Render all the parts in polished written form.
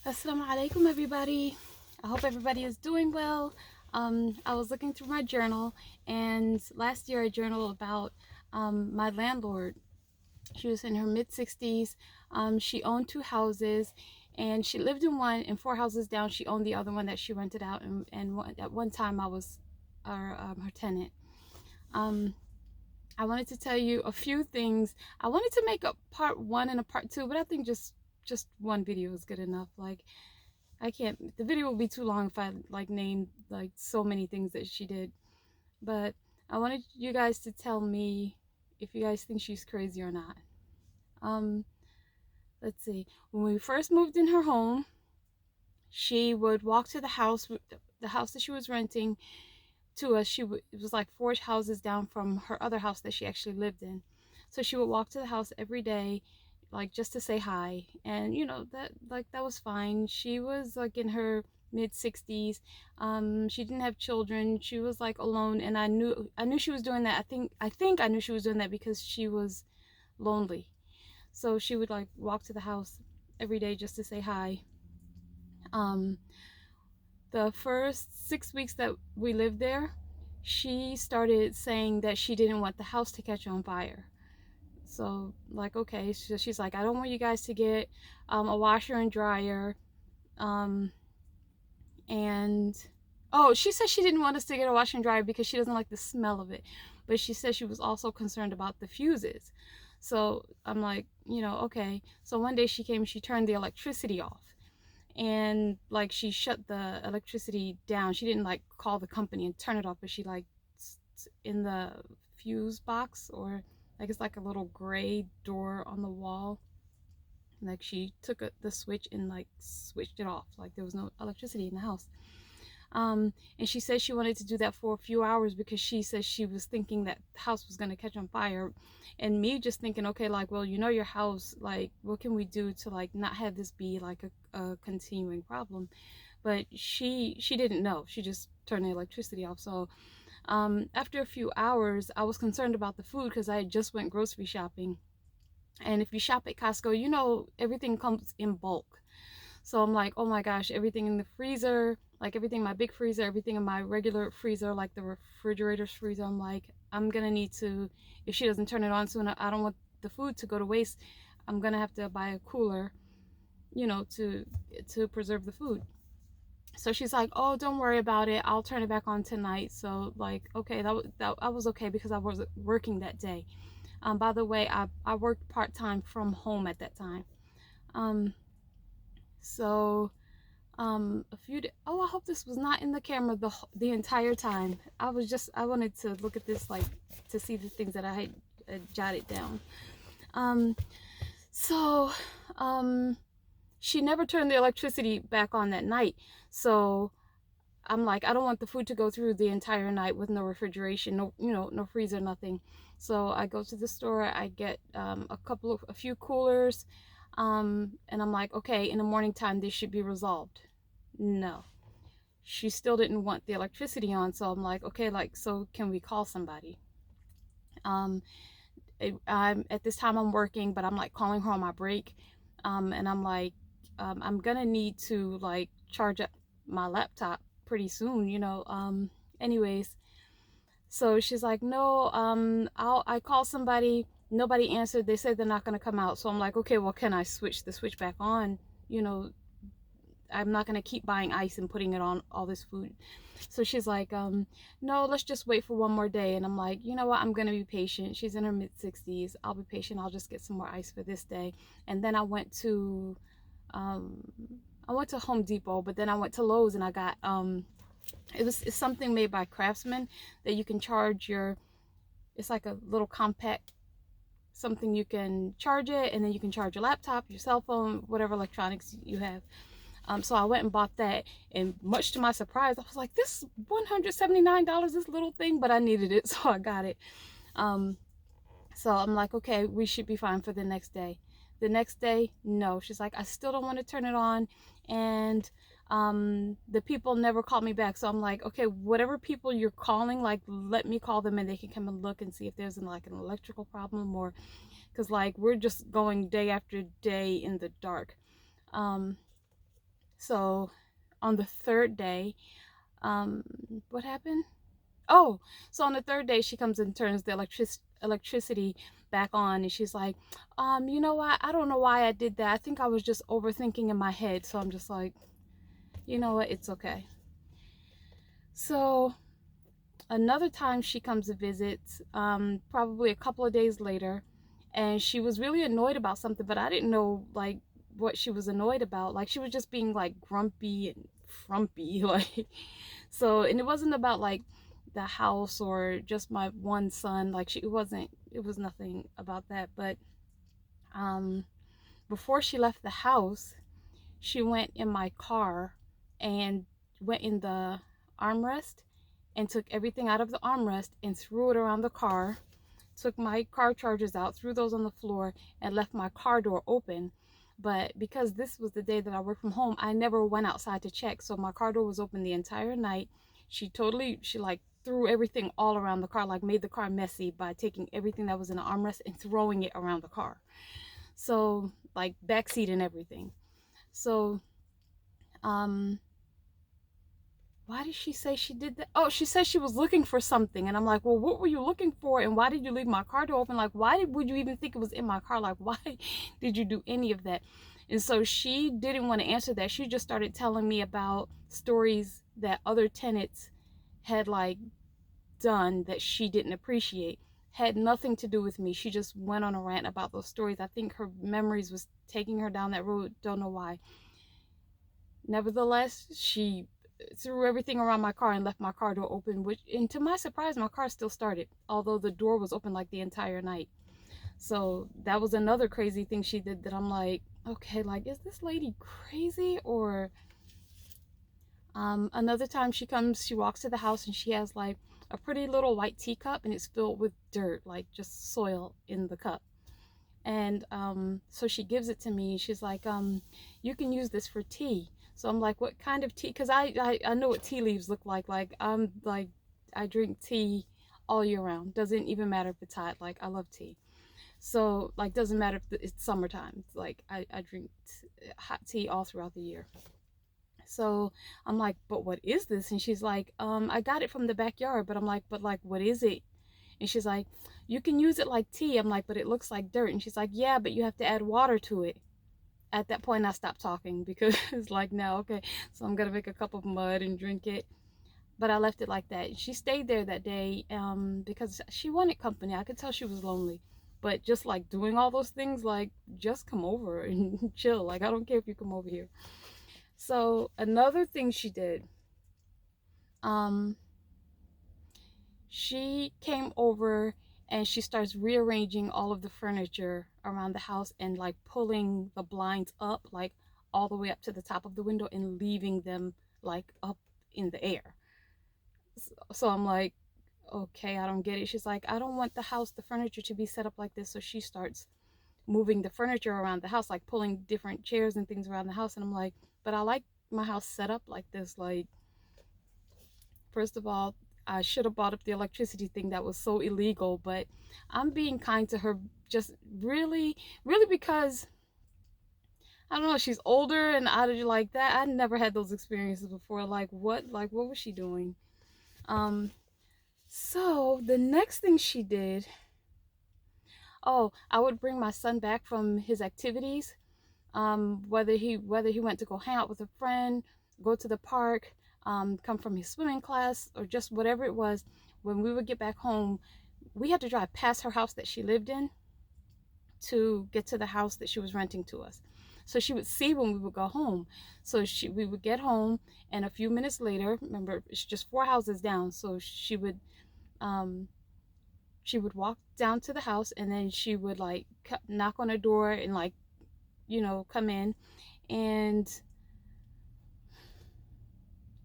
Assalamu alaikum, everybody. I hope everybody is doing well. I was looking through my journal, and last year I journaled about my landlord. She was in her mid 60s. She owned two houses, and she lived in one, and four houses down, she owned the other one that she rented out. And at one time, I was her tenant. Um, I wanted to tell you a few things. I wanted to make a part one and a part two, but I think just one video is good enough. Like, I can't, the video will be too long if I like name like so many things that she did. But I wanted you guys to tell me if you guys think she's crazy or not. Um, let's see. When we first moved in her home, she would walk to the house that she was renting to us. It was like four houses down from her other house that she actually lived in. So she would walk to the house every day, like just to say hi. And that was fine. She was like in her mid 60s. She didn't have children. She was like alone, and I knew she was doing that. I think I knew she was doing that because she was lonely. So she would like walk to the house every day just to say hi. Um, the first 6 weeks that we lived there, she started saying that she didn't want the house to catch on fire. So, like, okay, so she's like, I don't want you guys to get a washer and dryer. Um, and, oh, she said she didn't want us to get a washer and dryer because she doesn't like the smell of it. But she said she was also concerned about the fuses. So I'm like, okay. So one day she came, she turned the electricity off. And like she shut the electricity down. She didn't like call the company and turn it off, but she like in the fuse box, or like it's like a little gray door on the wall. Like she took the switch and like switched it off. Like there was no electricity in the house. And she said she wanted to do that for a few hours because she says she was thinking that the house was going to catch on fire. And me just thinking, okay, like, well, your house, like, what can we do to like not have this be like a continuing problem? But she didn't know. She just turned the electricity off. So after a few hours, I was concerned about the food because I had just went grocery shopping. And if you shop at Costco, everything comes in bulk. So I'm like, oh my gosh, everything in the freezer, like everything in my big freezer, everything in my regular freezer, like the refrigerator's freezer. I'm like, I'm gonna need to, if she doesn't turn it on soon, I don't want the food to go to waste. I'm gonna have to buy a cooler, to preserve the food. So she's like, oh, don't worry about it. I'll turn it back on tonight. So like, okay, that I was okay because I was working that day. By the way, I worked part-time from home at that time. Um, so a few oh, I hope this was not in the camera the entire time. I wanted to look at this, like, to see the things that I had jotted down. um so she never turned the electricity back on that night. So I'm like, I don't want the food to go through the entire night with no refrigeration, no freezer, nothing. So I go to the store, I get a few coolers, and I'm like, okay, in the morning time this should be resolved. No, she still didn't want the electricity on. So I'm like, okay, like, so can we call somebody? Um, I'm at this time I'm working, but I'm like calling her on my break, and I'm like, I'm gonna need to like charge up my laptop pretty soon, Anyways, so she's like, no, I call somebody. Nobody answered. They said they're not gonna come out. So I'm like, okay, well, can I switch the switch back on? You know, I'm not gonna keep buying ice and putting it on all this food. So she's like, no, let's just wait for one more day. And I'm like, you know what? I'm gonna be patient. She's in her mid 60s. I'll be patient. I'll just get some more ice for this day. And then um, I went to Home Depot, but then I went to Lowe's and I got it's something made by Craftsman that you can charge your. It's like a little compact something you can charge it, and then you can charge your laptop, your cell phone, whatever electronics you have. So I went and bought that, and much to my surprise, I was like, this is $179, this little thing, but I needed it, so I got it. Um, so I'm like, okay, we should be fine for the next day. The next day, no. She's like, I still don't want to turn it on, and the people never called me back. So I'm like, okay, whatever people you're calling, like, let me call them and they can come and look and see if there's like an electrical problem, or because like we're just going day after day in the dark. Um, So on the third day, um, what happened? Oh, so on the third day, she comes and turns the electricity back on, and she's like, you know what? I don't know why I did that. I think I was just overthinking in my head. So I'm just like, you know what? It's okay. So another time she comes to visit, probably a couple of days later, and she was really annoyed about something, but I didn't know like what she was annoyed about. Like she was just being like grumpy and frumpy, like so. And it wasn't about like the house or just my one son. Like she, it wasn't. It was nothing about that. But um, before she left the house, she went in my car and went in the armrest and took everything out of the armrest and threw it around the car, took my car chargers out, threw those on the floor, and left my car door open. But because this was the day that I worked from home, I never went outside to check. So my car door was open the entire night. She like threw everything all around the car, like made the car messy by taking everything that was in the armrest and throwing it around the car. So like backseat and everything. So um why did she say she did that? Oh, she said she was looking for something. And I'm like, well, what were you looking for? And why did you leave my car door open? Like, would you even think it was in my car? Like, why did you do any of that? And so she didn't want to answer that. She just started telling me about stories that other tenants had like done that she didn't appreciate. Had nothing to do with me. She just went on a rant about those stories. I think her memories was taking her down that road. Don't know why. Nevertheless, she threw everything around my car and left my car door open, which, and to my surprise, my car still started, although the door was open like the entire night. So that was another crazy thing she did that I'm like, okay, like, is this lady crazy? Or another time she comes, she walks to the house and she has like a pretty little white teacup and it's filled with dirt, like just soil in the cup. And so she gives it to me. She's like, you can use this for tea. So I'm like, what kind of tea? Because I know what tea leaves look like. Like I'm like, I drink tea all year round. Doesn't even matter if it's hot. Like I love tea. So like doesn't matter if it's summertime. It's like I drink hot tea all throughout the year. So I'm like, but what is this? And she's like, I got it from the backyard. But I'm like, but like, what is it? And she's like, you can use it like tea. I'm like, but it looks like dirt. And she's like, yeah, but you have to add water to it. At that point, I stopped talking because it's like, no, okay, so I'm going to make a cup of mud and drink it. But I left it like that. She stayed there that day because she wanted company. I could tell she was lonely. But just like doing all those things, like just come over and chill. Like, I don't care if you come over here. So another thing she did, um, she came over and she starts rearranging all of the furniture around the house and like pulling the blinds up like all the way up to the top of the window and leaving them like up in the air. So I'm like, okay, I don't get it. She's like, I don't want the furniture to be set up like this. So she starts moving the furniture around the house, like pulling different chairs and things around the house. And I'm like, but I like my house set up like this. Like, first of all, I should have bought up the electricity thing. That was so illegal, but I'm being kind to her just really, really because I don't know, she's older and out of like that. I never had those experiences before. Like what was she doing? Um, so the next thing she did, oh, I would bring my son back from his activities, whether he went to go hang out with a friend, go to the park, come from his swimming class, or just whatever it was. When we would get back home, we had to drive past her house that she lived in to get to the house that she was renting to us. So she would see when we would go home. So we would get home, and a few minutes later, remember, it's just 4 houses down. So um, she would walk down to the house, and then she would like knock on a door and like, come in, and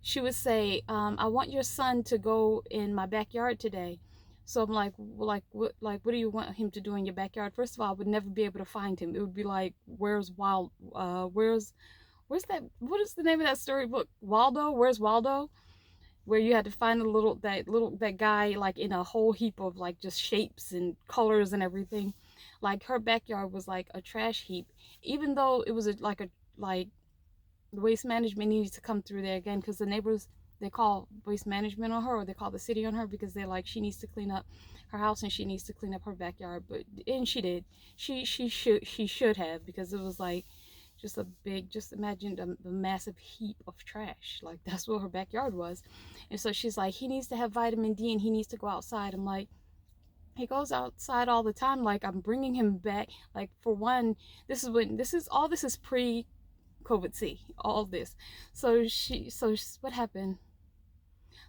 she would say, I want your son to go in my backyard today. So I'm like, well, what do you want him to do in your backyard? First of all, I would never be able to find him. It would be like, where's that, what is the name of that storybook? Waldo? Where's Waldo? Where you had to find that guy like in a whole heap of like just shapes and colors and everything. Like her backyard was like a trash heap, even though it was like waste management needed to come through there again, because the neighbors, they call waste management on her, or they call the city on her, because they're like, she needs to clean up her house and she needs to clean up her backyard. But and she did. She should have, because it was like just a big, just imagine the massive heap of trash. Like that's what her backyard was. And so she's like, he needs to have vitamin D and he needs to go outside. I'm like, he goes outside all the time. Like, I'm bringing him back. Like, for one, this is pre COVID C, all this. So what happened?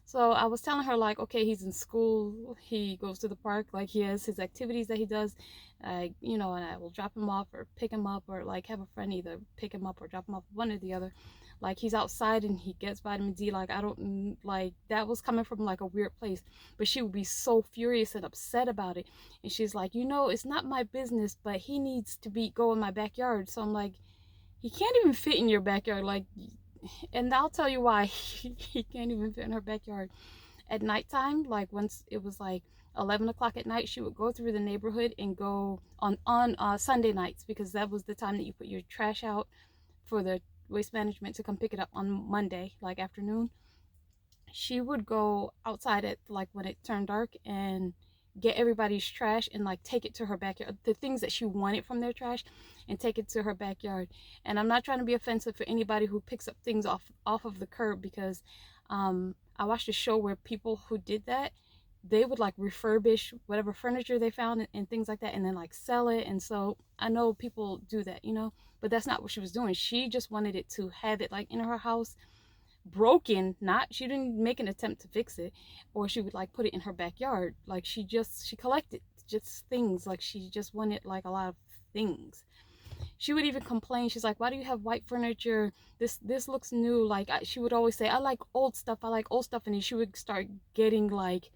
So I was telling her, like, okay, he's in school, he goes to the park, like he has his activities that he does, and I will drop him off or pick him up, or like have a friend either pick him up or drop him off, one or the other. Like, he's outside and he gets vitamin D. Like, I don't, like, that was coming from like a weird place, but she would be so furious and upset about it. And she's like, it's not my business, but he needs to go in my backyard. So I'm like, he can't even fit in your backyard. Like, and I'll tell you why. He can't even fit in her backyard. At nighttime, like once it was like 11 o'clock at night, she would go through the neighborhood and go on Sunday nights, because that was the time that you put your trash out for the waste management to come pick it up on Monday, like afternoon. She would go outside at like when it turned dark and get everybody's trash and like take it to her backyard, the things that she wanted from their trash, and take it to her backyard. And I'm not trying to be offensive for anybody who picks up things off of the curb, because I watched a show where people who did that, they would like refurbish whatever furniture they found and things like that, and then like sell it. And so I know people do that, but that's not what she was doing. She just wanted it to have it like in her house, broken, not, she didn't make an attempt to fix it, or she would like put it in her backyard. Like, she collected just things. Like, she just wanted like a lot of things. She would even complain. She's like, why do you have white furniture? This looks new. Like, she would always say, I like old stuff, and then she would start getting like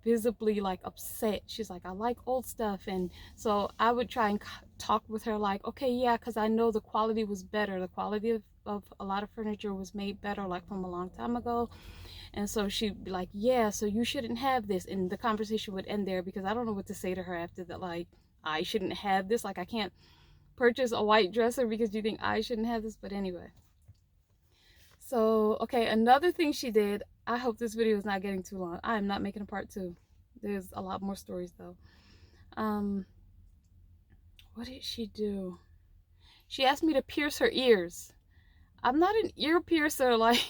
visibly like upset. She's like, I like old stuff. And so I would try and talk with her, like, okay, yeah, because I know the quality was better. The quality of a lot of furniture was made better, like from a long time ago. And so she'd be like, yeah, so you shouldn't have this. And the conversation would end there, because I don't know what to say to her after that. Like, I shouldn't have this. Like, I can't purchase a white dresser because you think I shouldn't have this. But anyway. So, okay, another thing she did, I hope this video is not getting too long. I am not making a part 2. There's a lot more stories though. What did she do? She asked me to pierce her ears. I'm not an ear piercer, like,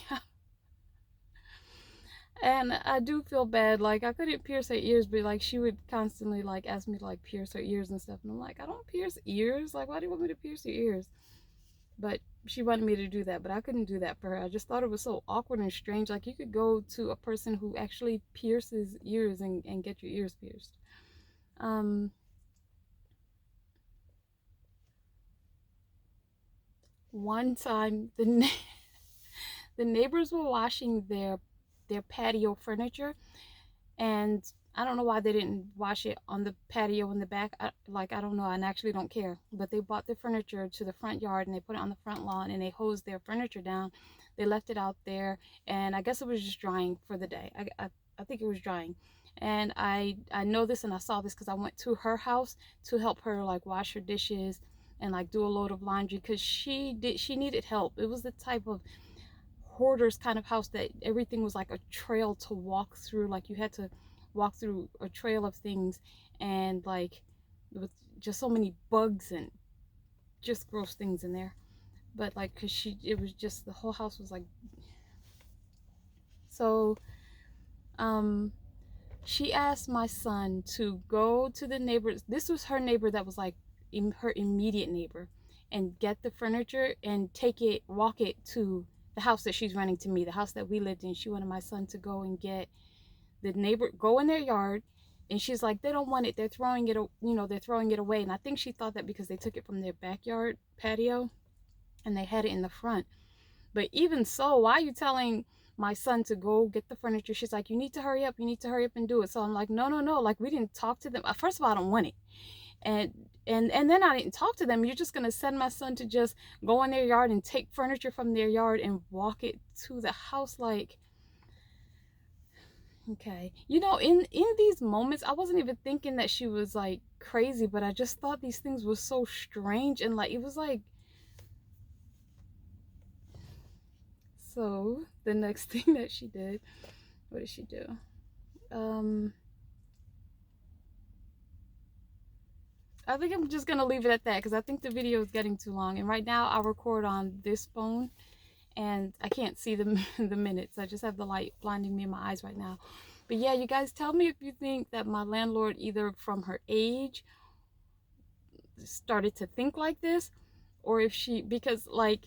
and I do feel bad. Like, I couldn't pierce her ears, but like she would constantly like ask me to like pierce her ears and stuff. And I'm like, I don't pierce ears. Like, why do you want me to pierce your ears? But she wanted me to do that, but I couldn't do that for her. I just thought it was so awkward and strange. Like, you could go to a person who actually pierces ears and get your ears pierced. One time, the neighbors were washing their patio furniture, and I don't know why they didn't wash it on the patio in the back. I don't know, and I actually don't care. But they brought their furniture to the front yard and they put it on the front lawn and they hosed their furniture down. They left it out there, and I guess it was just drying for the day. I think it was drying. And I know this, and I saw this because I went to her house to help her like wash her dishes and like do a load of laundry, because she needed help. It was the type of hoarders kind of house that everything was like a trail to walk through. Like, you had to walk through a trail of things, and like with just so many bugs and just gross things in there. But like, because it was just, the whole house was like, so she asked my son to go to the neighbors. This was her neighbor that was like her immediate neighbor, and get the furniture and walk it to the house that she's renting to me, the house that we lived in. She wanted my son to go and get the neighbor, go in their yard, and she's like, they don't want it, they're throwing it, they're throwing it away. And I think she thought that because they took it from their backyard patio and they had it in the front. But even so, why are you telling my son to go get the furniture? She's like, you need to hurry up and do it. So I'm like, no, like, we didn't talk to them. First of all, I don't want it. And then I didn't talk to them. You're just gonna send my son to just go in their yard and take furniture from their yard and walk it to the house? Like, okay. In these moments, I wasn't even thinking that she was like crazy, but I just thought these things were so strange. And like, it was like, So the next thing that she did, what did she do? I think I'm just gonna leave it at that because I think the video is getting too long. And right now I record on this phone and I can't see the, the minutes. I just have the light blinding me in my eyes right now. But yeah, you guys tell me if you think that my landlord, either from her age, started to think like this, or if she, because like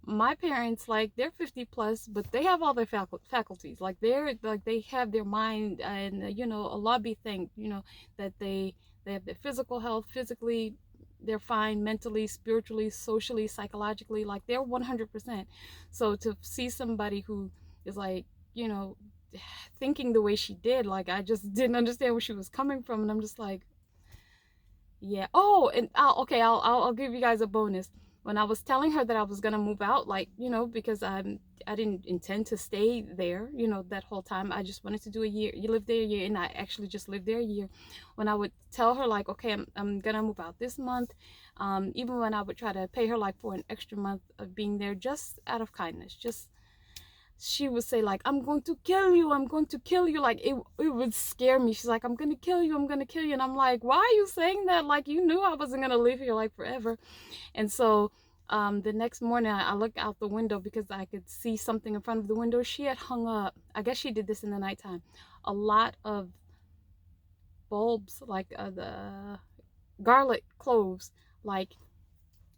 my parents, like they're 50 plus, but they have all their faculties. Like they're like they have their mind, and you know, Allah be thanked, you know, that they have their physical health, physically they're fine, mentally, spiritually, socially, psychologically, like they're 100%. So to see somebody who is like, you know, thinking the way she did, like I just didn't understand where she was coming from, and I'm just like, yeah. Oh, and okay, I'll give you guys a bonus. When I was telling her that I was gonna move out, like, you know, because I didn't intend to stay there, you know, that whole time. I just wanted to do a year. You live there a year, and I actually just lived there a year. When I would tell her like, okay, I'm gonna move out this month, even when I would try to pay her like for an extra month of being there, just out of kindness, just she would say like, I'm going to kill you, I'm going to kill you. Like it would scare me. She's like, I'm gonna kill you, I'm gonna kill you. And I'm like, why are you saying that? Like, you knew I wasn't gonna live here like forever. And so the next morning I looked out the window because I could see something in front of the window. She had hung up, I guess she did this in the nighttime, a lot of bulbs, like the garlic cloves, like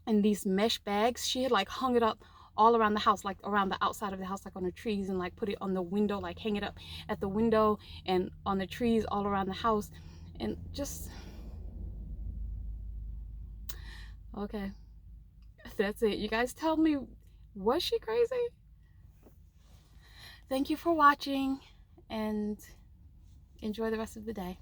in these mesh bags. She had like hung it up all around the house, like around the outside of the house, like on the trees, and like put it on the window, like hang it up at the window and on the trees all around the house. And just, okay, that's it. You guys tell me, was she crazy? Thank you for watching and enjoy the rest of the day.